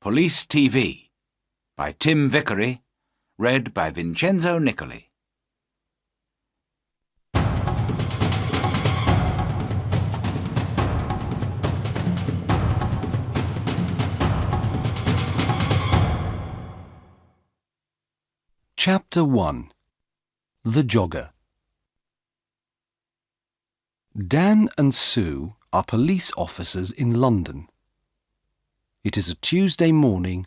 Police TV by Tim Vickery, read by Vincenzo Nicoli. Chapter 1. The Jogger. Dan and Sue are police officers in London. It is a Tuesday morning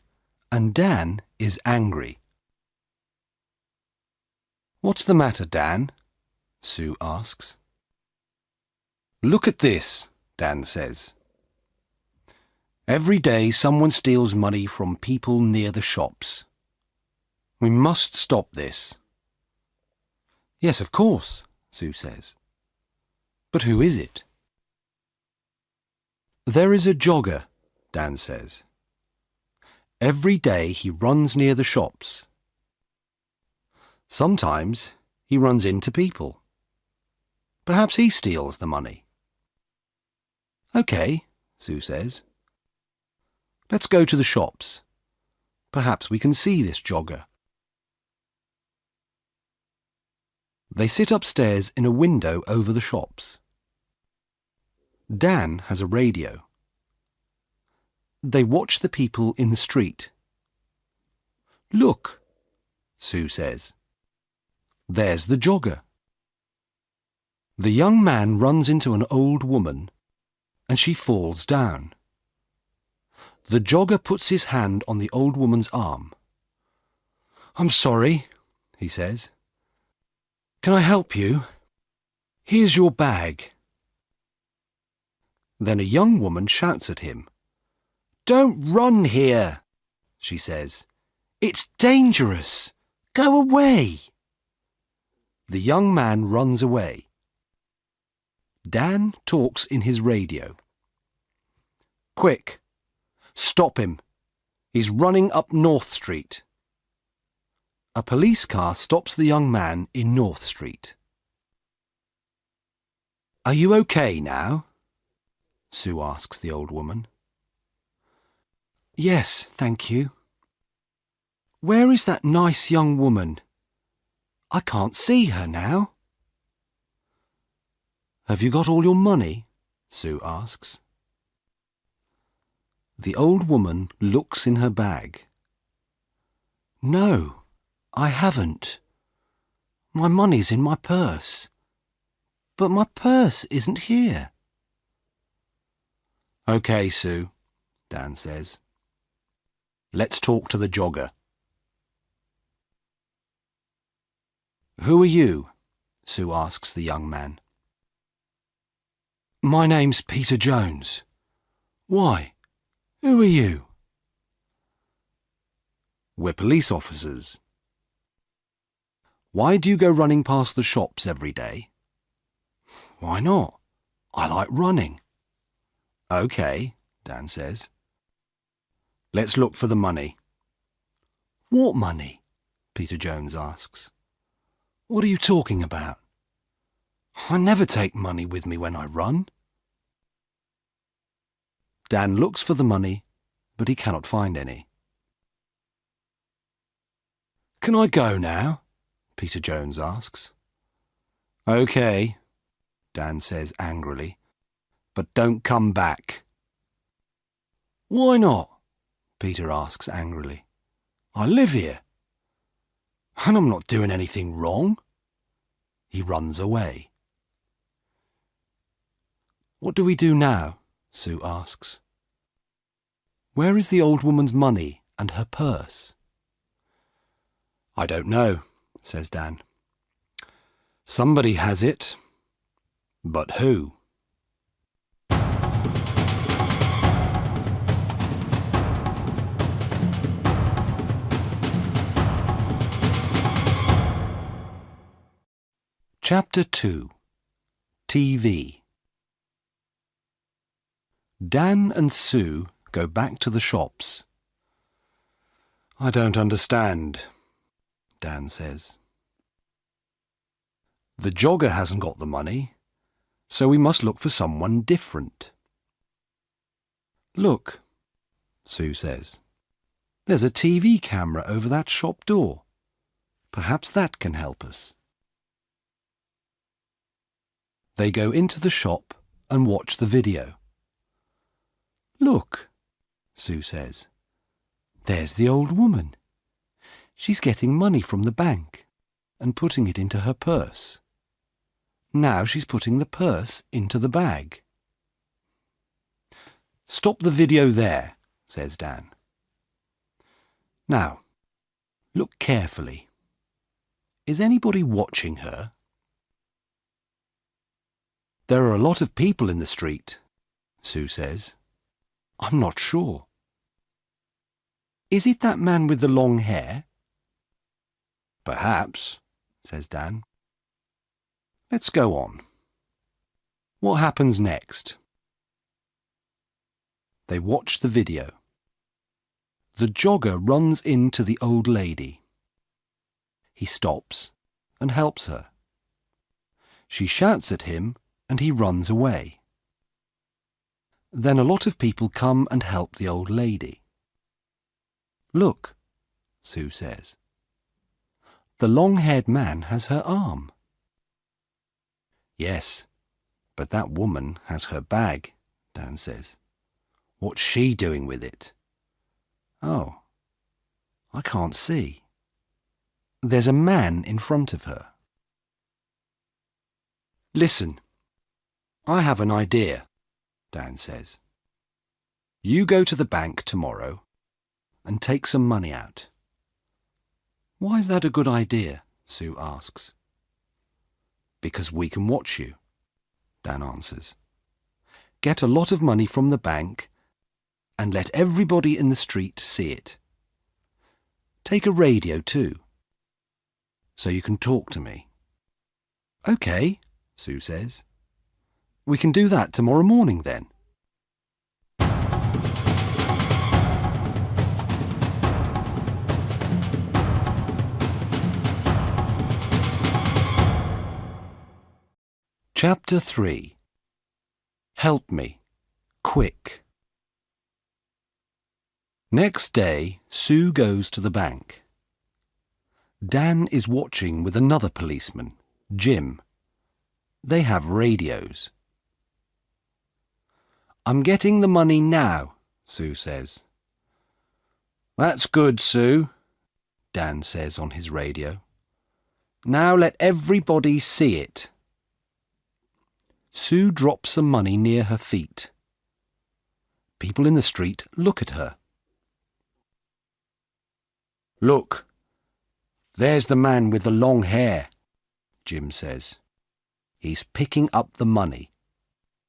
and Dan is angry. "What's the matter, Dan?" Sue asks. "Look at this," Dan says. "Every day someone steals money from people near the shops. We must stop this." "Yes, of course," Sue says. "But who is it?" "There is a jogger," Dan says. "Every day he runs near the shops. Sometimes he runs into people. Perhaps he steals the money." "OK," Sue says. "Let's go to the shops. Perhaps we can see this jogger." They sit upstairs in a window over the shops. Dan has a radio. They watch the people in the street. "Look," Sue says. "There's the jogger." The young man runs into an old woman and she falls down. The jogger puts his hand on the old woman's arm. "I'm sorry," he says. "Can I help you? Here's your bag." Then a young woman shouts at him. "Don't run here," she says. "It's dangerous. Go away." The young man runs away. Dan talks in his radio. "Quick, stop him. He's running up North Street." A police car stops the young man in North Street. "Are you okay now?" Sue asks the old woman. "Yes, thank you." "Where is that nice young woman? I can't see her now." "Have you got all your money?" Sue asks. The old woman looks in her bag. "No, I haven't. My money's in my purse. But my purse isn't here." "OK, Sue," Dan says. "Let's talk to the jogger." "Who are you?" Sue asks the young man. "My name's Peter Jones. Why? Who are you?" "We're police officers." "Why do you go running past the shops every day?" "Why not? I like running." "OK," Dan says. "Let's look for the money." "What money?" Peter Jones asks. "What are you talking about? I never take money with me when I run." Dan looks for the money, but he cannot find any. "Can I go now?" Peter Jones asks. "OK," Dan says angrily, "but don't come back." "Why not?" Peter asks angrily. "I live here, and I'm not doing anything wrong." He runs away. "What do we do now?" Sue asks. "Where is the old woman's money and her purse?" "I don't know," says Dan. "Somebody has it. But who?" Chapter 2. TV. Dan and Sue go back to the shops. "I don't understand," Dan says. "The jogger hasn't got the money, so we must look for someone different." "Look," Sue says. There's a TV camera over that shop door. Perhaps that can help us. They go into the shop and watch the video. Look, Sue says. There's the old woman. She's getting money from the bank and putting it into her purse. Now she's putting the purse into the bag. Stop the video there, says Dan. Now, look carefully. Is anybody watching her? There are a lot of people in the street, Sue says. I'm not sure. Is it that man with the long hair? Perhaps, says Dan. Let's go on. What happens next? They watch the video. The jogger runs into the old lady. He stops and helps her. She shouts at him and he runs away. Then a lot of people come and help the old lady. Look, Sue says. The long-haired man has her arm. Yes, but that woman has her bag, Dan says. What's she doing with it? Oh, I can't see. There's a man in front of her. Listen, I have an idea, Dan says. You go to the bank tomorrow and take some money out. Why is that a good idea? Sue asks. Because we can watch you, Dan answers. Get a lot of money from the bank and let everybody in the street see it. Take a radio too, so you can talk to me. OK, Sue says. We can do that tomorrow morning then. Chapter 3. Help me, quick. Next day, Sue goes to the bank. Dan is watching with another policeman, Jim. They have radios. I'm getting the money now, Sue says. That's good, Sue, Dan says on his radio. Now let everybody see it. Sue drops some money near her feet. People in the street look at her. Look, there's the man with the long hair, Jim says. He's picking up the money.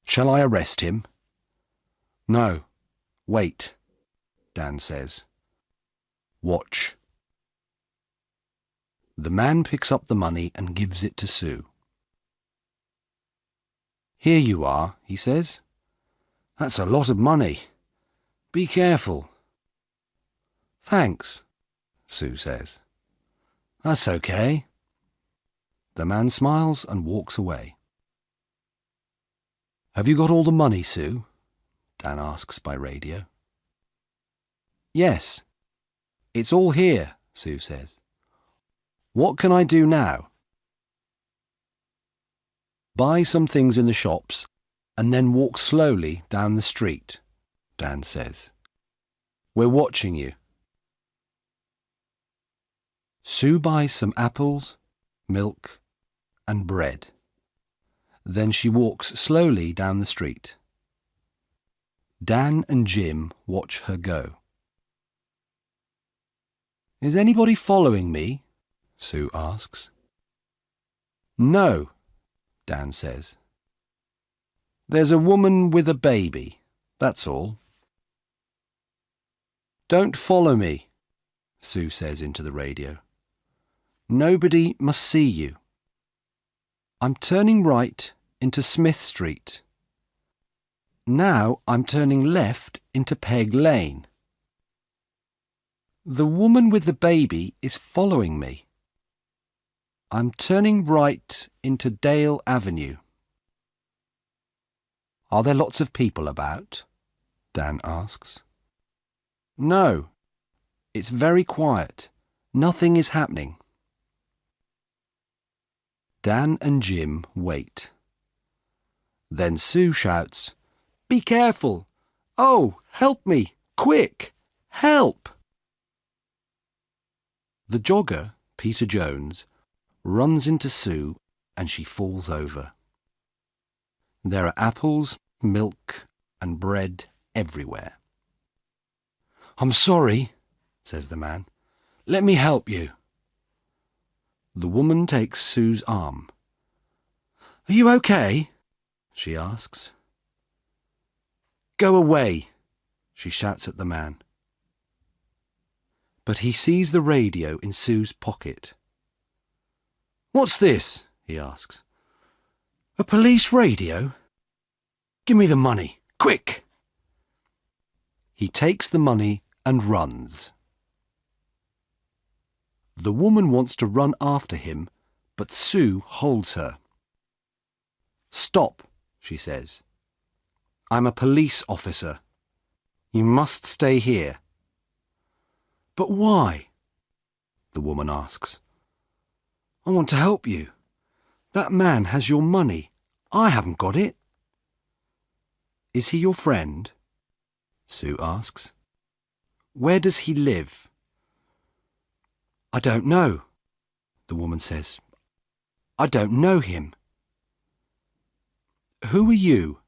Shall I arrest him? No, wait, Dan says. Watch. The man picks up the money and gives it to Sue. Here you are, he says. That's a lot of money. Be careful. Thanks, Sue says. That's okay. The man smiles and walks away. Have you got all the money, Sue? Dan asks by radio. Yes, it's all here, Sue says. What can I do now? Buy some things in the shops and then walk slowly down the street, Dan says. We're watching you. Sue buys some apples, milk, and bread. Then she walks slowly down the street. Dan and Jim watch her go. Is anybody following me? Sue asks. No, Dan says. There's a woman with a baby, that's all. Don't follow me, Sue says into the radio. Nobody must see you. I'm turning right into Smith Street. Now I'm turning left into Peg Lane. The woman with the baby is following me. I'm turning right into Dale Avenue. Are there lots of people about? Dan asks. No, It's very quiet. Nothing is happening. Dan and Jim wait. Then Sue shouts, "Be careful! Oh, help me! Quick! Help!" The jogger, Peter Jones, runs into Sue and she falls over. There are apples, milk and bread everywhere. "I'm sorry," says the man. "Let me help you." The woman takes Sue's arm. "Are you okay?" she asks. "Go away," she shouts at the man. But he sees the radio in Sue's pocket. "What's this?" he asks. "A police radio? Give me the money, quick!" He takes the money and runs. The woman wants to run after him, but Sue holds her. "Stop," she says. "I'm a police officer. You must stay here." "But why?" the woman asks. "I want to help you. That man has your money. I haven't got it." "Is he your friend?" Sue asks. "Where does he live?" "I don't know," the woman says. "I don't know him." "Who are you?"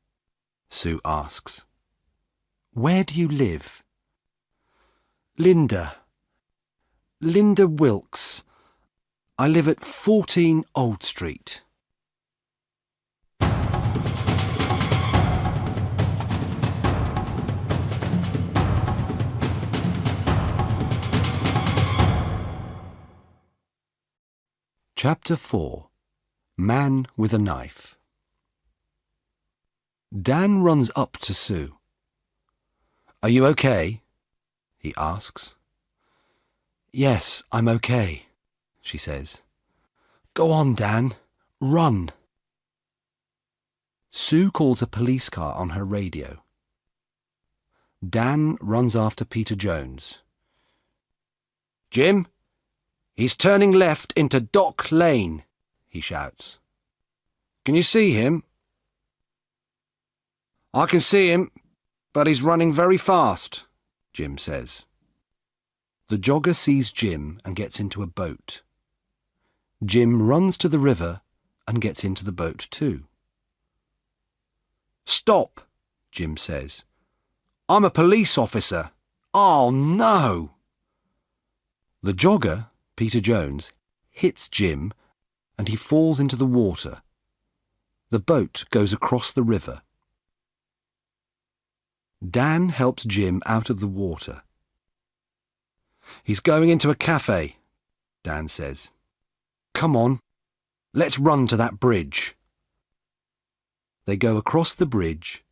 Sue asks. "Where do you live?" Linda Wilkes. I live at 14 Old Street." Chapter 4. Man with a Knife. Dan runs up to Sue. "Are you okay?" he asks. "Yes, I'm okay," she says. "Go on, Dan. Run." Sue calls a police car on her radio. Dan runs after Peter Jones. "Jim, he's turning left into Dock Lane," he shouts. "Can you see him?" "I can see him, but he's running very fast," Jim says. The jogger sees Jim and gets into a boat. Jim runs to the river and gets into the boat too. "Stop," Jim says. "I'm a police officer." "Oh, no!" The jogger, Peter Jones, hits Jim and he falls into the water. The boat goes across the river. Dan helps Jim out of the water. "He's going into a cafe," Dan says. "Come on, let's run to that bridge." They go across the bridge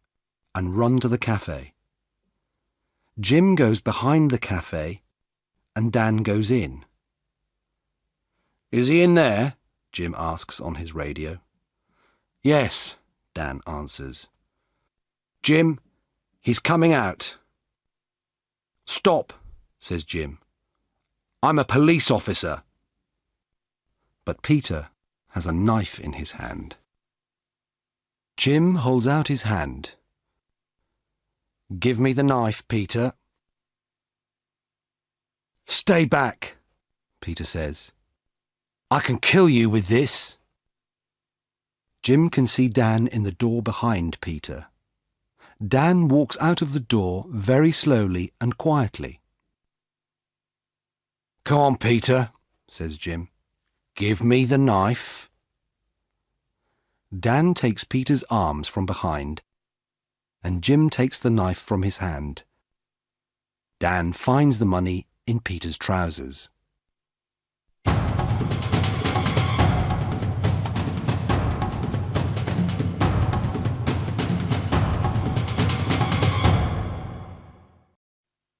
and run to the cafe. Jim goes behind the cafe and Dan goes in. "Is he in there?" Jim asks on his radio. "Yes," Dan answers. "Jim, he's coming out." "Stop," says Jim. "I'm a police officer." But Peter has a knife in his hand. Jim holds out his hand. "Give me the knife, Peter." "Stay back," Peter says. "I can kill you with this." Jim can see Dan in the door behind Peter. Dan walks out of the door very slowly and quietly. "Come on, Peter," says Jim. "Give me the knife." Dan takes Peter's arms from behind, and Jim takes the knife from his hand. Dan finds the money in Peter's trousers.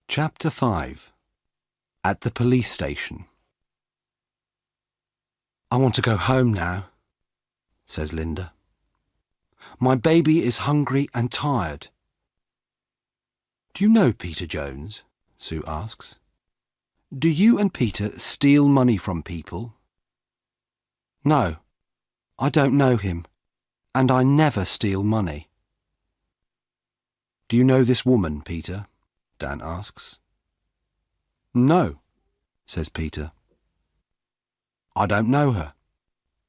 Chapter 5. At the police station. "I want to go home now," says Linda. "My baby is hungry and tired." "Do you know Peter Jones?" Sue asks. Do you and Peter steal money from people? No, I don't know him, and I never steal money. Do you know this woman, Peter? Dan asks. No, says Peter. I don't know her.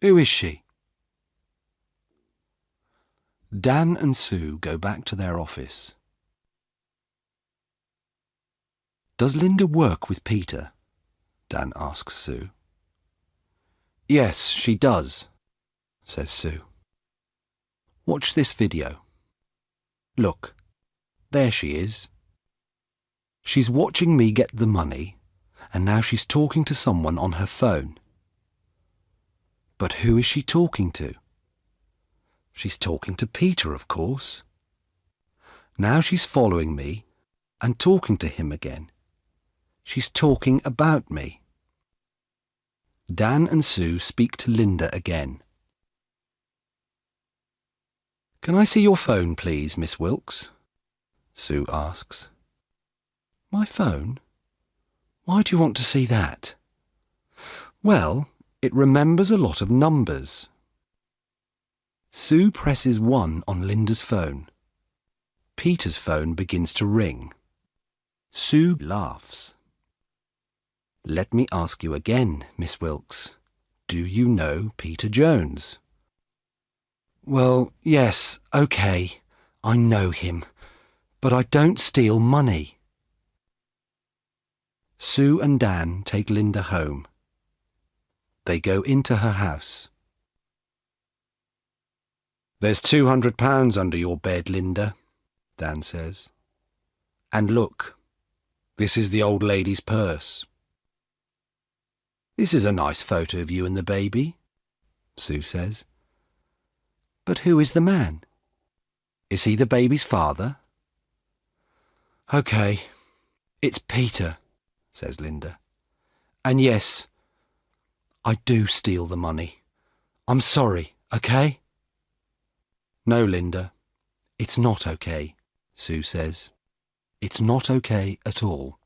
Who is she? Dan and Sue go back to their office. Does Linda work with Peter? Dan asks Sue. Yes, she does, says Sue. Watch this video. Look, there she is. She's watching me get the money, and now she's talking to someone on her phone. But who is she talking to? She's talking to Peter, of course. Now she's following me and talking to him again. She's talking about me. Dan and Sue speak to Linda again. Can I see your phone, please, Miss Wilkes? Sue asks. My phone? Why do you want to see that? Well, it remembers a lot of numbers. Sue presses 1 on Linda's phone. Peter's phone begins to ring. Sue laughs. Let me ask you again, Miss Wilkes. Do you know Peter Jones? Well, yes, OK. I know him. But I don't steal money. Sue and Dan take Linda home. They go into her house. There's £200 under your bed, Linda, Dan says. And look, this is the old lady's purse. This is a nice photo of you and the baby, Sue says. But who is the man? Is he the baby's father? OK, it's Peter, says Linda. And yes, I do steal the money. I'm sorry, OK? No, Linda, it's not OK, Sue says. It's not OK at all.